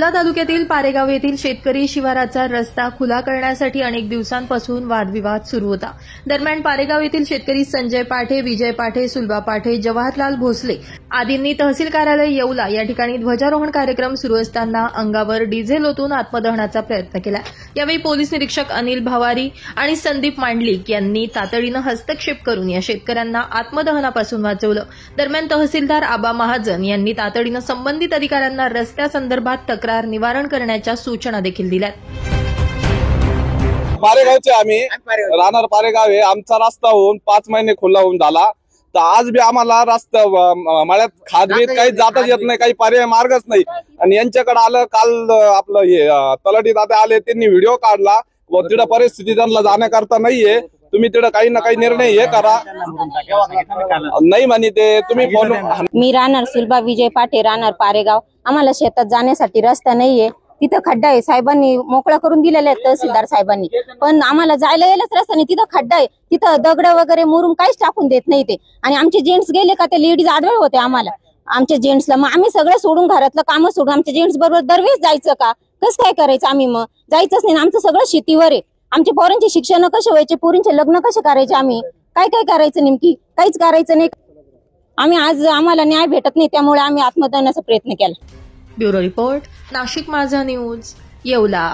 येवला तालुक्यातील पारेगाव येथील शेतकरी शिवाराचा रस्ता खुला करण्यासाठी अनेक दिवसांपासून वादविवाद सुरू होता। दरम्यान पारेगाव येथील शेतकरी संजय पाठे, विजय पाठे, सुलभा पाठे, जवाहरलाल भोसले आदींनी तहसील कार्यालय येवला या ठिकाणी ध्वजारोहण कार्यक्रम सुरू असताना अंगावर डिझेल ओतून आत्मदहनाचा प्रयत्न केला। यावेळी पोलीस निरीक्षक अनिल भावारी आणि संदीप मांडलिक यांनी तातडीनं हस्तक्षेप करून या शेतकऱ्यांना आत्मदहनापासून वाचवलं। दरम्यान तहसीलदार आबा महाजन यांनी तातडीनं संबंधित अधिकाऱ्यांना रस्त्यासंदर्भात तक्रार निवारण करण्याच्या सूचना देखील दिल्या। पारेगावचे आम्ही राहणार पारेगाव आहे। आमचा रस्ता होऊन 5 महिने खुला होऊन झाला, तर आज बी आम्हाला रस्ता मळ्यात खादबीत काही जाताच येत नाही, काही पर्याय मार्गच नाही। आणि यांच्याकडे आलं काल आपलं हे तलाठी दादा आले, त्यांनी व्हिडिओ काढला व तिथं परिस्थिती त्यांना जाण्याकरता नाहीये, तुम्ही तिथं काही ना काही निर्णय हे करा नाही म्हणे ते तुम्ही फोन। मी राहणार सुलभा विजय पाठे, राहणार पारेगाव। आम्हाला शेतात जाण्यासाठी रस्ता नाहीये, तिथं खड्डा आहे। साहेबांनी मोकळा करून दिलेला आहे तहसीलदार साहेबांनी, पण आम्हाला जायला यायलाच रस्ता नाही। तिथं खड्डा आहे, तिथं दगड वगैरे मुरुम काहीच टाकून देत नाही ते। आणि आमचे जेंट्स गेले का ते लेडीज आडवळ होते आम्हाला, आमच्या जेंट्सला। मग आम्ही सगळं सोडून, घरातलं काम सोडून आमच्या जेंट्स बरोबर दरवेळेस जायचं का? कसं काय करायचं आम्ही? मग जायचंच नाही। आमचं सगळं शेतीवर आहे। आमच्या पोरांचे शिक्षण कसे व्हायचे, पोरींचे लग्न कसे करायचे, आम्ही काय काय करायचं? नेमकी काहीच करायचं नाही आम्ही। आज आम्हाला न्याय भेटत नाही, त्यामुळे आम्ही आत्मदहनाचा प्रयत्न केला। ब्युरो रिपोर्ट, नाशिक माझा न्यूज, येवला।